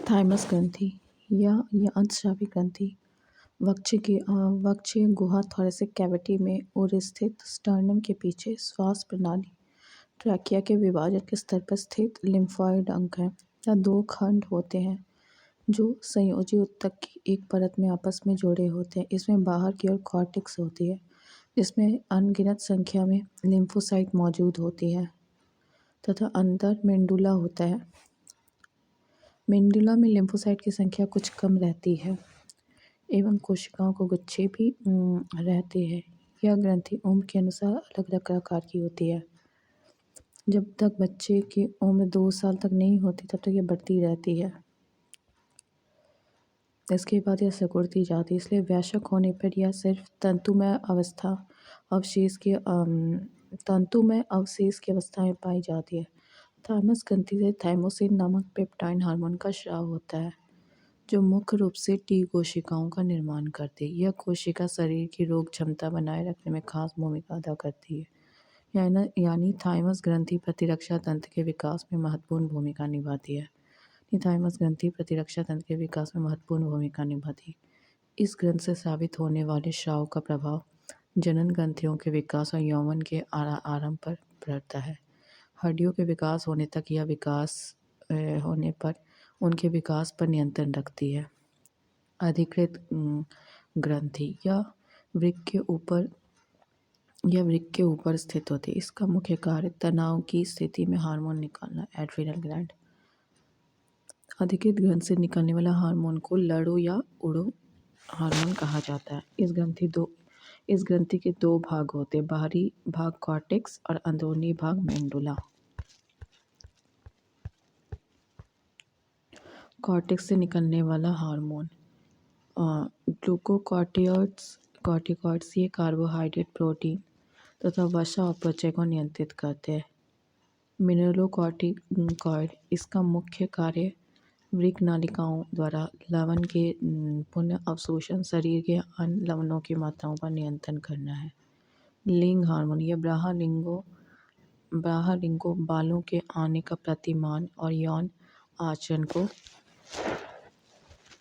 Thymus ग्रंथि या अंतस्रावी ग्रंथि वक्षीय गुहा थोरेसिक कैविटी में और स्थित स्टर्नम के पीछे श्वास प्रणाली ट्रैकिया के विभाजन के स्तर पर स्थित लिम्फोइड अंग है। या दो खंड होते हैं जो संयोजी ऊतक की एक परत में आपस में जुड़े होते हैं। इसमें बाहर की ओर कॉर्टेक्स होती है जिसमें अनगिनत संख्या में लिम्फोसाइट मौजूद होती है तथा अंदर मेंडुला होता है। मेंडुला में लिम्फोसाइट की संख्या कुछ कम रहती है एवं कोशिकाओं को गुच्छे भी रहते हैं। यह ग्रंथि उम्र के अनुसार अलग अलग आकार की होती है। जब तक बच्चे की उम्र 2 साल तक नहीं होती तब तक यह बढ़ती रहती है। इसके बाद यह सिकुड़ती जाती है, इसलिए वयस्क होने पर यह सिर्फ तंतुमय अवशेष की अवस्था में पाई जाती है। थाइमस ग्रंथि से थाइमोसिन नामक पेप्टाइड हार्मोन का स्राव होता है जो मुख्य रूप से टी कोशिकाओं का निर्माण करती है। यह कोशिका शरीर की रोग क्षमता बनाए रखने में खास भूमिका अदा करती है। यानी थाइमस ग्रंथि प्रतिरक्षा तंत्र के विकास में महत्वपूर्ण भूमिका निभाती है। थाइमस ग्रंथि प्रतिरक्षा तंत्र के विकास में महत्वपूर्ण भूमिका निभाती है। इस ग्रंथ से साबित होने वाले स्राव का प्रभाव जनन ग्रंथियों के विकास और यौवन के आरंभ पर पड़ता है। हड्डियों के विकास होने तक यह विकास होने पर उनके विकास पर नियंत्रण रखती है। अधिकृत ग्रंथि या वृक्क के ऊपर स्थित होती है। इसका मुख्य कार्य तनाव की स्थिति में हार्मोन निकालना, एड्रिनल ग्लैंड। अधिकृत ग्रंथि से निकलने वाला हार्मोन को लड़ो या उड़ो हार्मोन कहा जाता है। इस ग्रंथि के दो भाग होते हैं, बाहरी भाग कॉर्टेक्स और अंदरूनी भाग मेंडुला। कॉर्टेक्स से निकलने वाला हार्मोन ग्लूकोकॉर्टिकॉइड्स ये कार्बोहाइड्रेट, प्रोटीन तथा वसा और त्वचा को नियंत्रित करते हैं। मिनरलोकॉर्टिकॉइड इसका मुख्य कार्य वृक्क नालिकाओं द्वारा लवण के पुनः अवशोषण, शरीर के अन्य लवणों की मात्राओं पर नियंत्रण करना है। लिंग हार्मोन यह बाह्यलिंगों बालों के आने का प्रतिमान और यौन आचरण को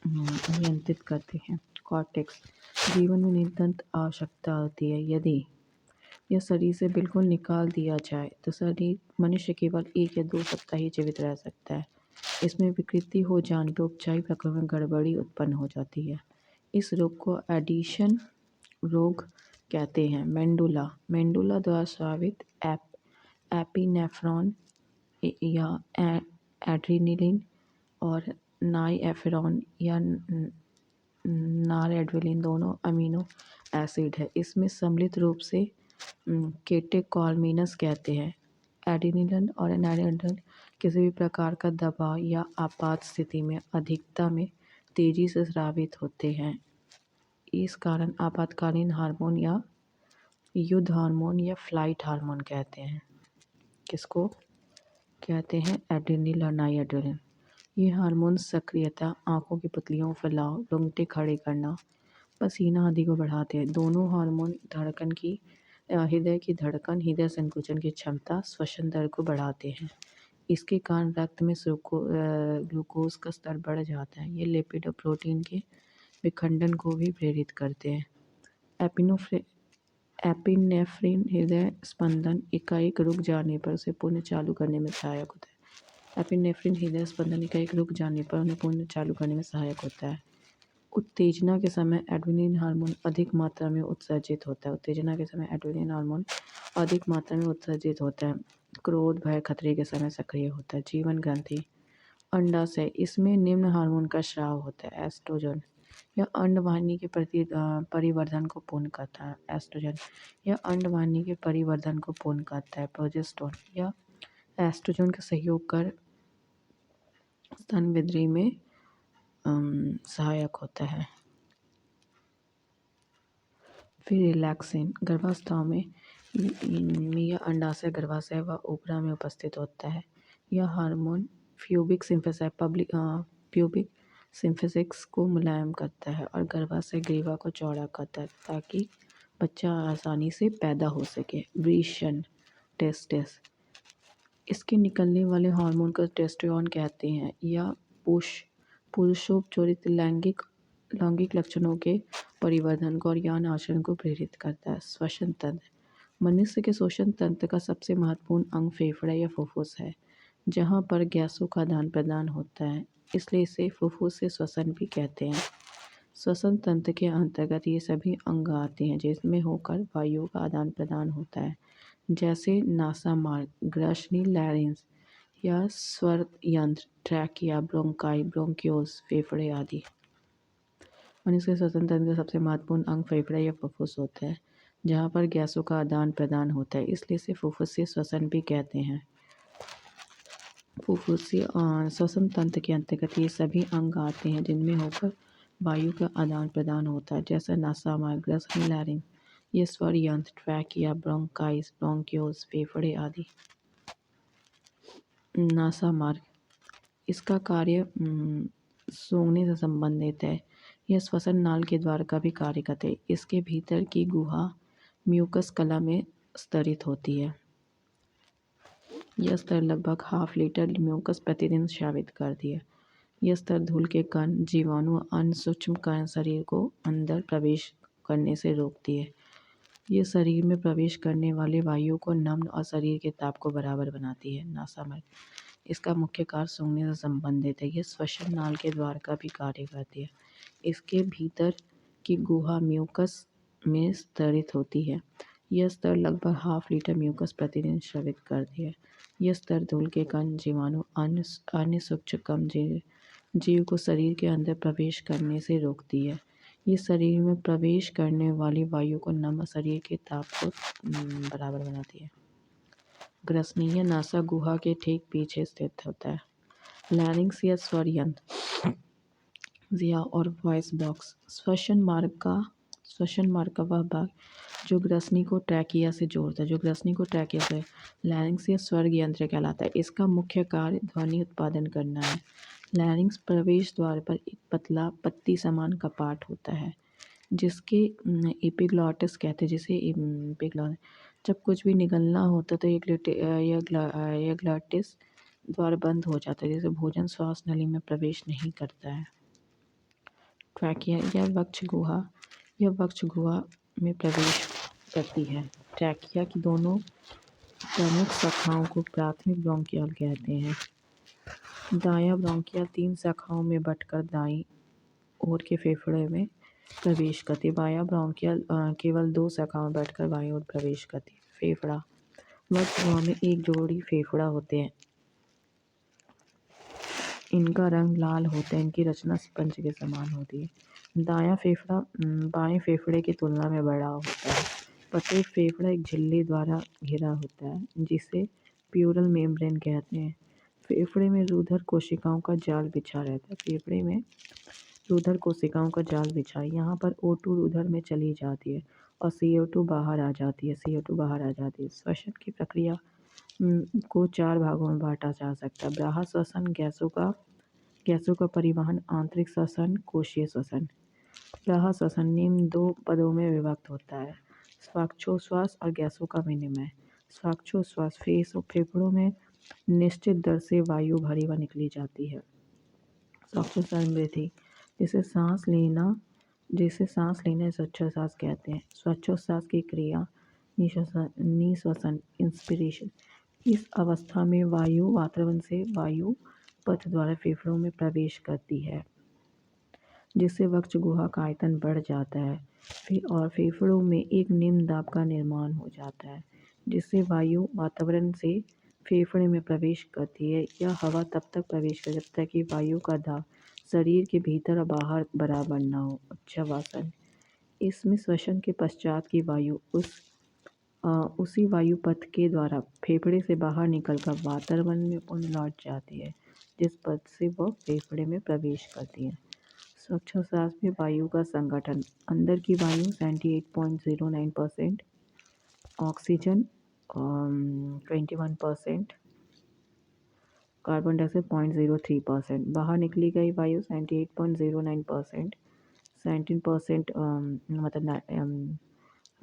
नियंत्रित करते हैं। कॉर्टेक्स जीवन में नितांत आवश्यकता होती है। यदि यह शरीर से बिल्कुल निकाल दिया जाए तो मनुष्य केवल 1 या 2 सप्ताह ही जीवित रह सकता है। इसमें विकृति हो जाने पर उपचारिक प्रक्रिया में गड़बड़ी उत्पन्न हो जाती है। इस रोग को एडिशन रोग कहते हैं। मेंडुला द्वारा स्रावित एपिनेफ्रॉन या एड्रेनालिन और नाइएफ्रेन या नॉरएड्रेनालिन दोनों अमीनो एसिड है। इसमें सम्मिलित रूप से कैटेकोलमिनस कहते हैं। एड्रेनालिन और नॉरएड्रेनालिन किसी भी प्रकार का दबाव या आपात स्थिति में अधिकता में तेजी से स्रावित होते हैं। इस कारण आपातकालीन हार्मोन या युद्ध हार्मोन या फ्लाइट हार्मोन कहते हैं। किसको कहते हैं? एड्रेनालिन और नॉरएड्रेनालिन। ये हार्मोन सक्रियता, आंखों की पुतलियों फैलाव, रोंगटे खड़े करना, पसीना आदि को बढ़ाते हैं। दोनों हार्मोन हृदय की धड़कन, हृदय संकुचन की क्षमता, श्वसन दर को बढ़ाते हैं। इसके कारण रक्त में ग्लूकोज का स्तर बढ़ जाता है। ये लिपिड और प्रोटीन के विखंडन को भी प्रेरित करते हैं। एपिनेफ्रिन हृदय स्पंदन एकाएक रुक जाने पर उसे पुनः चालू करने में सहायक होता है। एपिनेफ्रिन हृदय स्पंदन एकाएक रुक जाने पर उन्हें पुनः चालू करने में सहायक होता है। उत्तेजना के समय एड्रेनालिन हार्मोन अधिक मात्रा में उत्सर्जित होता है। क्रोध, भय, खतरे के समय सक्रिय होता है। जीवन ग्रंथि अंडाशय इसमें निम्न हार्मोन का स्राव होता है। एस्ट्रोजन यह अंडवाहिनी के परिवर्धन को पूर्ण करता है। प्रोजेस्टेरोन यह एस्ट्रोजन का सहयोग कर स्तन वृद्धि में सहायक होता है। फिर रिलैक्सिन गर्भावस्था में यह अंडाशय, गर्भाशय व ओवरा में उपस्थित होता है। यह हार्मोन प्यूबिक सिम्फिसिस को मुलायम करता है और गर्भाशय ग्रीवा को चौड़ा करता है ताकि बच्चा आसानी से पैदा हो सके। वृषण टेस्टिस इसके निकलने वाले हार्मोन को टेस्टोस्टेरोन कहते हैं। यह पुरुष पुरुषोपचोरित लैंगिक लैंगिक लक्षणों के परिवर्धन को और यौन आचरण को प्रेरित करता है। श्वसन तंत्र मनुष्य के श्वसन तंत्र का सबसे महत्वपूर्ण अंग फेफड़ा या फुफ्फुस है, जहाँ पर गैसों का आदान प्रदान होता है, इसलिए इसे फुफ्फुस से श्वसन भी कहते हैं। श्वसन तंत्र के अंतर्गत ये सभी अंग आते हैं जिसमें होकर वायु का आदान प्रदान होता है, जैसे नासा मार्ग, ग्रसनी, लैरिंक्स या स्वर यंत्र, ट्रैकिया, ब्रोंकाई, ब्रोंक्यूल्स, फेफड़े आदि। मनुष्य के श्वसन तंत्र का सबसे महत्वपूर्ण अंग फेफड़ा या फुफ्फुस होता है, जहाँ पर गैसों का आदान प्रदान होता है, इसलिए इसे फुफ्फुसीय श्वसन भी कहते हैं। फुफ्फुसीय श्वसन तंत्र के अंतर्गत ये सभी अंग आते हैं जिनमें होकर वायु का आदान प्रदान होता है, जैसे नासा मार्ग, ग्रसनी, लैरिंक्स, ये स्वर यंत्र, ट्रैकिया, ब्रोंकाइस, ब्रोंक्यूल्स, फेफड़े आदि। नासा मार्ग इसका कार्य सूंघने से संबंधित है। यह श्वसन नाल के द्वार का भी कार्य करते हैं। इसके भीतर की गुहा म्यूकस कला में स्तरित होती है। यह स्तर लगभग ½ लीटर म्यूकस प्रतिदिन स्रावित करती है। यह स्तर धूल के कण, जीवाणु, अन्य सूक्ष्म कण शरीर को अंदर प्रवेश करने से रोकती है। ये शरीर में प्रवेश करने वाले वायु को नम्न और शरीर के ताप को बराबर बनाती है। नासा मार्ग इसका मुख्य कार्य सूंघने से संबंधित है। यह श्वसन नाल के द्वार का भी कार्य करती है। इसके भीतर की गुहा म्यूकस में स्तरित होती है। यह स्तर लगभग ½ लीटर म्यूकस प्रतिदिन स्रावित करती है। यह स्तर धूल के कण, जीवाणु, अन्य सूक्ष्म कण जीव को शरीर के अंदर प्रवेश करने से रोकती है। ये शरीर में प्रवेश करने वाली वायु को नम शरीर के ताप को बराबर बनाती है। ग्रसनी यह नासा गुहा के ठीक पीछे स्थित होता है। लैरिंक्स या स्वर यंत्र जिया और वॉइस बॉक्स श्वसन मार्ग का वह भाग जो ग्रसनी को ट्रैकिया से जोड़ता है। लैरिंक्स या स्वर यंत्र कहलाता है। इसका मुख्य कार्य ध्वनि उत्पादन करना है। लैरिंक्स प्रवेश द्वार पर एक पतला पत्ती समान कपाट होता है, जिसके एपिग्लॉटिस कहते हैं। जब कुछ भी निगलना होता तो यह ग्लॉटिस द्वार बंद हो जाता है, जिससे भोजन श्वास नली में प्रवेश नहीं करता है। ट्रैकिया यह वक्ष गुहा में प्रवेश करती है। ट्रैकिया की दोनों प्रमुख शाखाओं को प्राथमिक ब्रोंकियल कहते हैं। दायां ब्रोंकिया 3 शाखाओं में बंटकर दाईं ओर के फेफड़े में प्रवेश करती है। बायां ब्रोंकियल केवल 2 शाखाओं में बैठकर बाईं ओर प्रवेश करती है। फेफड़ा वक्ष गुहा में एक जोड़ी फेफड़ा होते हैं। इनका रंग लाल होता है। इनकी रचना स्पंज के समान होती है। दायां फेफड़ा बाएं फेफड़े की तुलना में बड़ा होता है। प्रत्येक फेफड़ा एक झिल्ली द्वारा घिरा होता है, जिसे प्यूरल मेम्ब्रेन कहते हैं। फेफड़े में रुधिर कोशिकाओं का जाल बिछा रहता है। यहाँ पर O2 रुधिर में चली जाती है और CO2 बाहर आ जाती है। श्वसन की प्रक्रिया को 4 भागों में बांटा जा सकता है। बाह्य श्वसन, गैसों का परिवहन, आंतरिक श्वसन, कोशीय श्वसन। बाह्य श्वसन निम्न 2 पदों में विभक्त होता है: श्वासोच्छ्वास और गैसों का विनिमय। श्वासोच्छ्वास फेफड़ों में निश्चित दर से वायु भरी व निकली जाती है। श्वासोच्छ्वास वृद्धि जिसे सांस लेना श्वासोच्छ्वास कहते हैं। श्वासोच्छ्वास की क्रिया निःश्वसन, इंस्पिरेशन। इस अवस्था में वायु वातावरण से वायु पथ द्वारा फेफड़ों में प्रवेश करती है, जिससे वक्ष गुहा का आयतन बढ़ जाता है और फेफड़ों में एक निम्न दाब का निर्माण हो जाता है, जिससे वायु वातावरण से फेफड़े में प्रवेश करती है। यह हवा तब तक प्रवेश कर जब तक कि वायु का दाब शरीर के भीतर और बाहर बराबर न हो। उच्छ्वासन इसमें श्वसन के पश्चात की वायु उसी वायु पथ के द्वारा फेफड़े से बाहर निकलकर वातावरण में पुनः लौट जाती है, जिस पथ से वह फेफड़े में प्रवेश करती है। श्वासोच्छ्वास में वायु का संगठन: अंदर की वायु 78.09%, ऑक्सीजन 21%, कार्बन डाइऑक्साइड 0.03%। बाहर निकली गई वायु 78.09%, 17% मतलब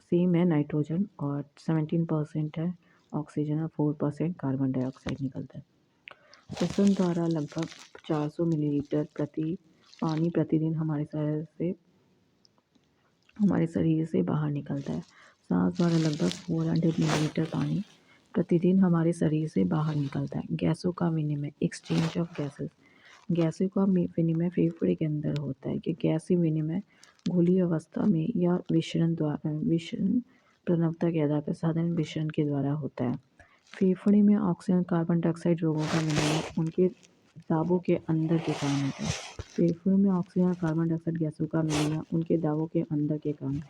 सेम है नाइट्रोजन, और 17% है ऑक्सीजन और 4% कार्बन डाइऑक्साइड निकलता है। श्वसन द्वारा लगभग 400 मिलीलीटर प्रति पानी प्रतिदिन हमारे शरीर से बाहर निकलता है। सांस द्वारा लगभग 400 मिलीलीटर पानी प्रतिदिन हमारे शरीर से बाहर निकलता है। गैसों का विनिमय, एक्सचेंज ऑफ गैसेस। गैसों का विनिमय फेफड़े के अंदर होता है कि गैसीय विनिमय घुली अवस्था में या विषरण प्रणवता के आधार पर साधारण विषरण के द्वारा होता है। फेफड़े में ऑक्सीजन कार्बन डाइऑक्साइड रोगों का विनिमय उनके दावों के अंदर के कारण होता है। फेफड़ों में ऑक्सीजन और कार्बन डाइऑक्साइड गैसों का विनिमय उनके दावों के अंदर के कारण।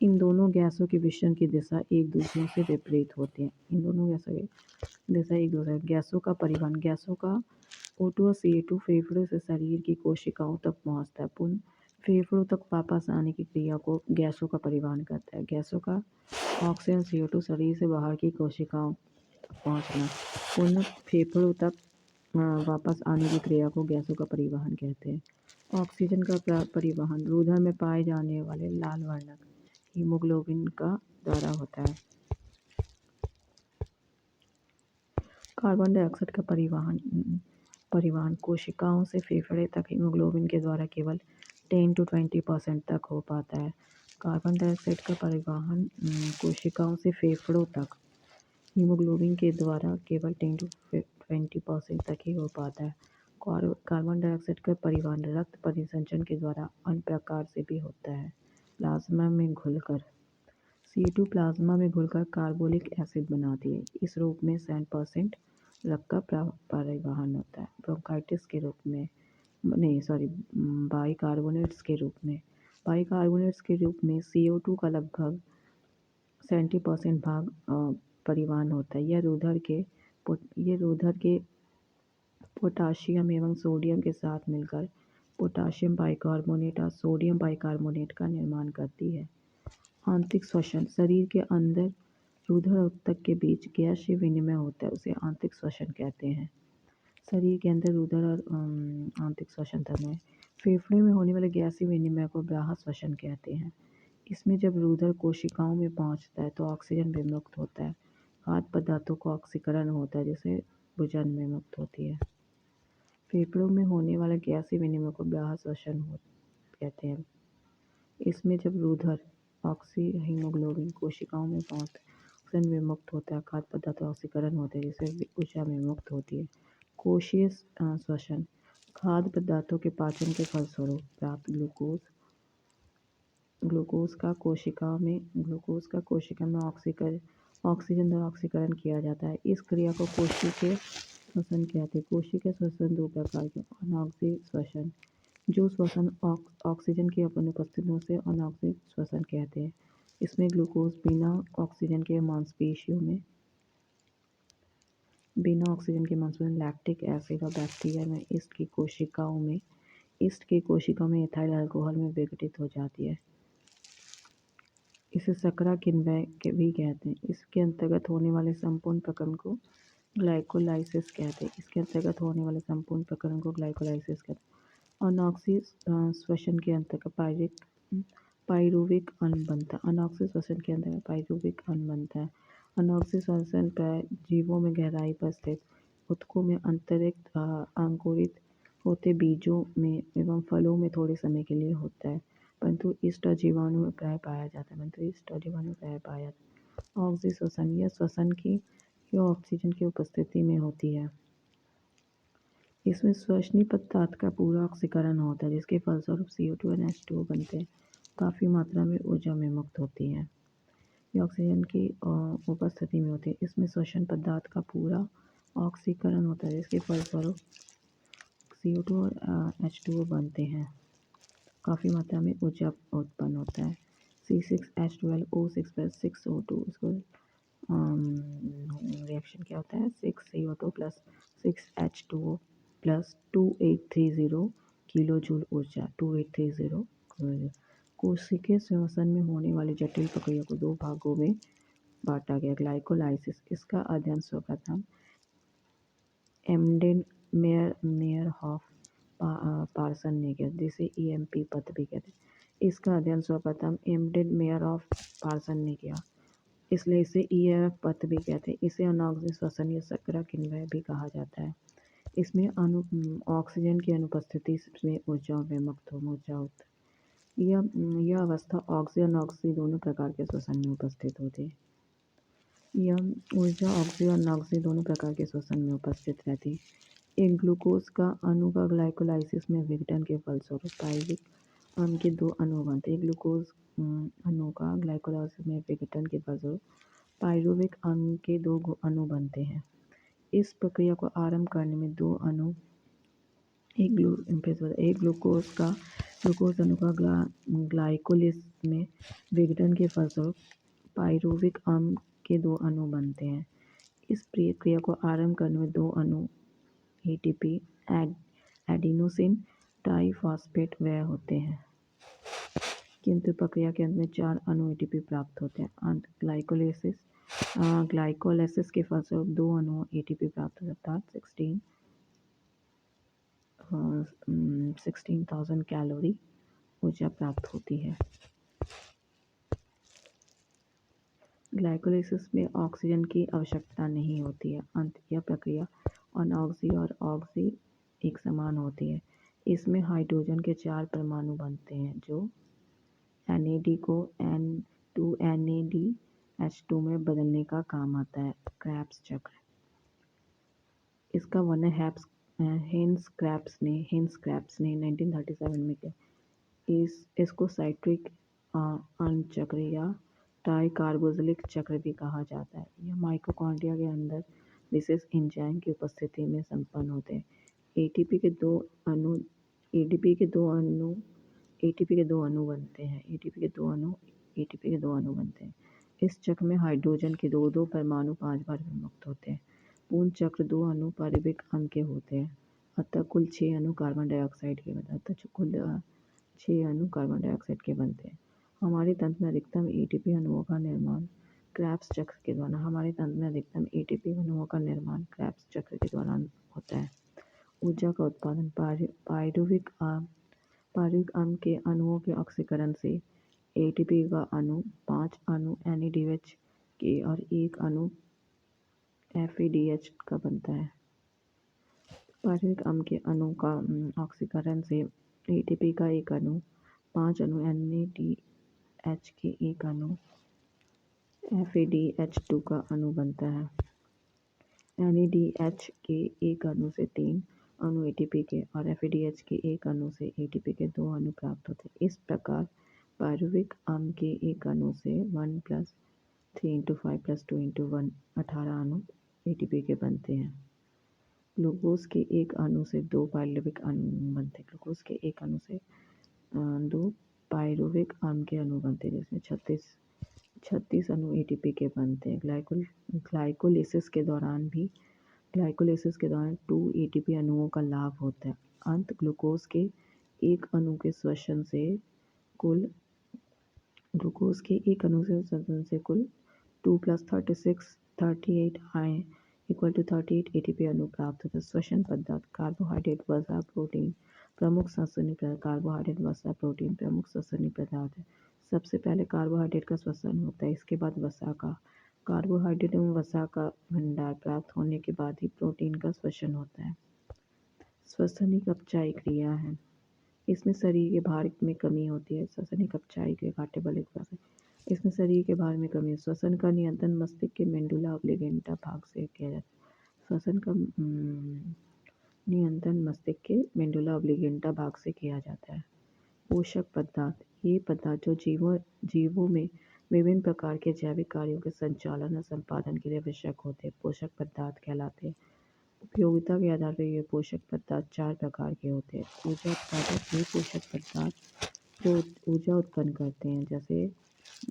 इन दोनों गैसों के विषरण की दिशा एक दूसरे से विपरीत होती है। इन दोनों गैसों की दिशा एक दूसरे। गैसों का परिवहन। गैसों का O2 और CO2 फेफड़ों से शरीर की कोशिकाओं तक पहुंचता है। पुनः फेफड़ों तक वापस आने की क्रिया को गैसों का परिवहन करता है। गैसों का ऑक्सीजन CO2 शरीर से बाहर की कोशिकाओं तक पहुंचना पुनः फेफड़ों तक वापस आने की क्रिया को गैसों का परिवहन कहते हैं। ऑक्सीजन का परिवहन रुधिर में पाए जाने वाले लाल वर्णक हीमोग्लोबिन का द्वारा होता है। कार्बन डाइऑक्साइड का परिवहन कोशिकाओं से फेफड़े तक हीमोग्लोबिन के द्वारा केवल 10 to 20% तक हो पाता है। कार्बन डाइऑक्साइड का परिवहन कोशिकाओं से फेफड़ों तक हीमोग्लोबिन के द्वारा केवल 10 to 20% तक ही हो पाता है। कार्बन डाइऑक्साइड का परिवहन रक्त परिसंचरण के द्वारा अन्य प्रकार से भी होता है। प्लाज्मा में घुलकर CO2 प्लाज्मा में घुलकर कार्बोलिक एसिड बनाती है। इस रूप में 7% रक्त का परिवहन होता है। ब्रोंकाइटिस के रूप में बाइकार्बोनेट्स के रूप में CO2 का लगभग 70% भाग परिवहन होता है। यह रुधिर के पोटाशियम एवं सोडियम के साथ मिलकर पोटाशियम बाइकार्बोनेट और सोडियम बाइकार्बोनेट का निर्माण करती है। आंतरिक श्वसन। शरीर के अंदर रुधिर और ऊतक के बीच गैसीय विनिमय होता है, उसे आंतरिक श्वसन कहते हैं। शरीर के अंदर रुधिर और आंतरिक श्वसन में फेफड़े में होने वाले गैसीय विनिमय को बाह्य श्वसन कहते हैं। इसमें जब रुधिर कोशिकाओं में पहुंचता है तो ऑक्सीजन विमुक्त होता है। खाद्य पदार्थों का ऑक्सीकरण होता है जिससे भोजन विमुक्त होती है। फेफड़ों में होने वाले गैसीय विनिमय को बाह्य श्वसन कहते हैं। इसमें जब रुधिर हीमोग्लोबिन कोशिकाओं में पहुंचता है ऑक्सीजन विमुक्त होता है। खाद्य पदार्थ ऑक्सीकरण होते हैं जिससे ऊर्जा विमुक्त होती है। कोशीय श्वसन। खाद्य पदार्थों के पाचन के फलस्वरूप प्राप्त ग्लूकोज का कोशिका में ऑक्सीजन द्वारा ऑक्सीकरण किया जाता है। इस क्रिया को कोशिकीय श्वसन कहते हैं। कोशिकीय श्वसन दो प्रकार के। अनॉक्सिक श्वसन, जो श्वसन ऑक्सीजन की अनुपस्थिति से अनॉक्सिक श्वसन कहते हैं। इसमें ग्लूकोज बिना ऑक्सीजन के मांसपेशियों में लैक्टिक एसिड और बैक्टीरिया में ईस्ट की कोशिकाओं में इथाइल अल्कोहल में विघटित हो जाती है। इसे शर्करा किण्वन भी कहते हैं। इसके अंतर्गत होने वाले संपूर्ण प्रक्रम को ग्लाइकोलाइसिस कहते हैं। अनॉक्सिक श्वसन के अंतर्गत पाइरूविक अम्ल बनता है। अनॉक्सिक श्वसन प्राय जीवों में गहराई पर स्थित ऊतकों में अंकुरित होते बीजों में एवं फलों में थोड़े समय के लिए होता है, परंतु ईस्ट और जीवाणु में प्राय पाया जाता है। ऑक्सीय श्वसन। यह श्वसन की ऑक्सीजन की उपस्थिति में होती है। इसमें श्वसनीय पदार्थ का पूरा ऑक्सीकरण होता है जिसके फलस्वरूप CO2 और H2O बनते हैं। काफ़ी मात्रा में ऊर्जा विमुक्त होती है। ये ऑक्सीजन की उपस्थिति में होती है। इसमें श्वसन पदार्थ का पूरा ऑक्सीकरण होता है जिसके फलस्वरूप CO2 और H2O बनते हैं। काफ़ी मात्रा में ऊर्जा उत्पन्न होता है। C6H12O6 + 6O2 इसको रिएक्शन क्या होता है 6CO2 + 6H2O + 2830 किलो जूल ऊर्जा 2830 कोशिकीय श्वसन में होने वाली जटिल प्रक्रिया को दो भागों में बांटा गया। ग्लाइकोलाइसिस। इसका अध्ययन सर्वप्रथम एमडेन मेयरहॉफ पार्सन ने किया, जिसे EMP पथ भी कहते हैं। इसका अध्ययन सर्वप्रथम एमडेन मेयरहॉफ पार्सन ने किया, इसलिए इसे EMF पथ भी कहते हैं। इसे अनॉक्सिक श्वसन या शर्करा किण्वन भी कहा जाता है। इसमें ऑक्सीजन की अनुपस्थिति में ऊर्जा विमुक्त ऊर्जा यह अवस्था ऑक्सीजन ऑक्सी दोनों प्रकार के श्वसन में उपस्थित होती है। यह ऊर्जा ऑक्सीजन ऑक्सी दोनों प्रकार के श्वसन में उपस्थित रहती है। एक ग्लूकोज का अणु का ग्लाइकोलाइसिस में विघटन के फलस्वरूप पायरुविक अम्ल के दो अणु बनते हैं। ग्लूकोज अणु का ग्लाइकोलाइसिस में विघटन के फलस्वरूप पायरुविक अम्ल के दो अणु बनते हैं। इस प्रक्रिया को आरंभ करने में दो अणु एक ग्लूकोज अणु का ग्लाइकोलिसिस में विघटन के फलस्वरूप पायरुविक अम्ल के दो अणु बनते हैं। इस प्रक्रिया को आरंभ करने में दो अणु एटीपी एडिनोसिन ट्राइफॉस्फेट व्यय होते हैं, किंतु प्रक्रिया के अंत में चार अणु एटीपी प्राप्त होते हैं। ग्लाइकोलाइसिस के फलस्वरूप दो अणु एटीपी प्राप्त होते हैं, अर्थात 16,000 कैलोरी ऊर्जा प्राप्त होती है। ग्लाइकोलाइसिस में ऑक्सीजन की आवश्यकता नहीं होती है। यह प्रक्रिया अनऑक्सी और ऑक्सी एक समान होती है। इसमें हाइड्रोजन के चार परमाणु बनते हैं जो NAD को N2NADH2 में बदलने का काम आता है। क्रेब्स चक्र इसका वर्णन हेन्स क्रेब्स ने 1937 में किया। इसको साइक्लिक अणु चक्र या ट्राइकार्बोक्सिलिक चक्र भी कहा जाता है। यह माइटोकॉन्ड्रिया के अंदर विशेष एंजाइम की उपस्थिति में संपन्न होते हैं। एटीपी के दो अणु बनते हैं। इस चक्र में हाइड्रोजन के दो परमाणु 5 बार विमुक्त होते हैं। पूर्ण चक्र दो अणु पायरुविक अम्ल के होते हैं, अतः कुल 6 अणु कार्बन डाइऑक्साइड के बनते हैं। हमारे तंत्र में अधिकतम एटीपी अणुओं का निर्माण क्रेब्स चक्र के दौरान होता है। ऊर्जा का उत्पादन पायरुविक अम्ल के अणुओं के ऑक्सीकरण से एटीपी का अणु 5 अणु NADH के और 1 अणु FADH का बनता है। पायरुविक अम्ल के अणु का ऑक्सीकरण से एटीपी का एक अणु 5 अणु NADH के 1 अणु FADH2 का अणु बनता है। NADH के एक अणु से 3 अणु एटीपी के और FADH के एक अणु से एटीपी के 2 अणु प्राप्त होते हैं। इस प्रकार पायरुविक अम्ल के एक अणु से 1 + 3 × 5 + 2 × 1 18 अणु एटीपी के बनते हैं। ग्लूकोज के एक अणु से 2 पायरुविक अणु बनते हैं। ग्लूकोज के एक अणु से 2 पायरुविक अम्ल के अणु बनते हैं, जिसमें 36 अणु एटीपी के बनते हैं। ग्लाइकोलाइसिस के दौरान 2 एटीपी अणुओं का लाभ होता है। अंत ग्लूकोज के एक अणु के श्वसन से कुल 2 + 36 38 38 एटीपी अणु प्राप्त होते हैं। श्वसन पदार्थ कार्बोहाइड्रेट, वसा, प्रोटीन प्रमुख श्वसनीय पदार्थ है। सबसे पहले कार्बोहाइड्रेट का श्वसन होता है, इसके बाद वसा का। कार्बोहाइड्रेट एवं वसा का भंडार प्राप्त होने के बाद ही प्रोटीन का श्वसन होता है। श्वसनिक अपचायी क्रिया है, इसमें शरीर के भार में कमी होती है। श्वसनिक अपचायी क्रिया इसमें शरीर के भार में कमी है। श्वसन का नियंत्रण मस्तिष्क के मेडुला ऑब्लिगेंटा भाग से किया जाता है। श्वसन का नियंत्रण मस्तिष्क के मेडुला ऑब्लिगेंटा भाग से किया जाता है। पोषक पदार्थ ये पदार्थ जो जीवों में विभिन्न प्रकार के जैविक कार्यों के संचालन और संपादन के लिए आवश्यक होते हैं, पोषक पदार्थ कहलाते हैं। उपयोगिता के आधार पर ये पोषक पदार्थ 4 प्रकार के होते हैं। ऊर्जा उत्पादक ये पोषक पदार्थ जो ऊर्जा उत्पन्न करते हैं, जैसे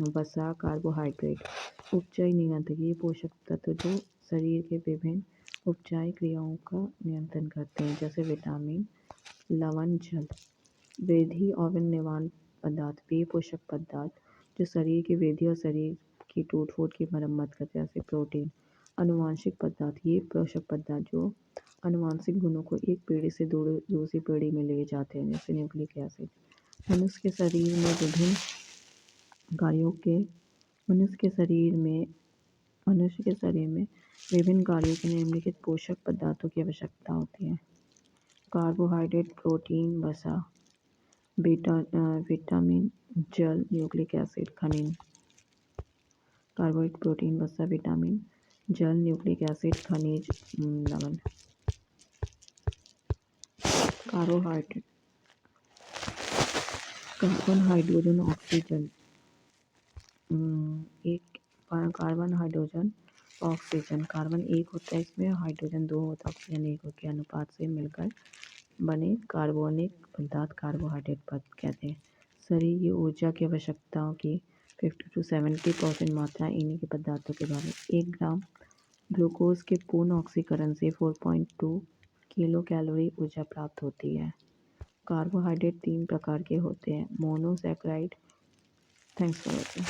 वसा, कार्बोहाइड्रेट। उपचयी नियंत्रक ये पोषक तत्व जो शरीर के विभिन्न उपचयी क्रियाओं का नियंत्रण करते हैं, जैसे विटामिन, लवण, जल। वृद्धि और निर्माण पदार्थ ये पोषक पदार्थ जो शरीर की वृद्धि और शरीर की टूट-फूट की मरम्मत करते हैं, जैसे प्रोटीन। आनुवंशिक पदार्थ ये पोषक पदार्थ जो आनुवंशिक गुणों को एक पीढ़ी से दूसरी पीढ़ी में ले जाते हैं, जैसे न्यूक्लिक एसिड। मनुष्य के शरीर में मनुष्य के शरीर में विभिन्न कार्यों के लिए निम्नलिखित पोषक पदार्थों की आवश्यकता होती है। कार्बोहाइड्रेट, प्रोटीन, वसा, विटामिन, जल, न्यूक्लिक एसिड, खनिज। कार्बोहाइड्रेट, प्रोटीन, वसा, विटामिन, जल, न्यूक्लिक एसिड, खनिज, लवण। Carbohydrate, carbon, hydrogen, oxygen. एक कार्बन, हाइड्रोजन, ऑक्सीजन। कार्बन एक होता है इसमें, हाइड्रोजन दो होता है, ऑक्सीजन एक के अनुपात से मिलकर बने कार्बनिक पदार्थ कार्बोहाइड्रेट कहते हैं। शरीर की ऊर्जा की आवश्यकताओं की 50 to 70% मात्रा इन्हीं के पदार्थों के द्वारा 1 ग्राम ग्लूकोज के पूर्ण ऑक्सीकरण से 4.2 किलो कैलोरी ऊर्जा प्राप्त होती है। कार्बोहाइड्रेट 3 प्रकार के होते हैं। मोनोसैकेराइड। Thanks for watching.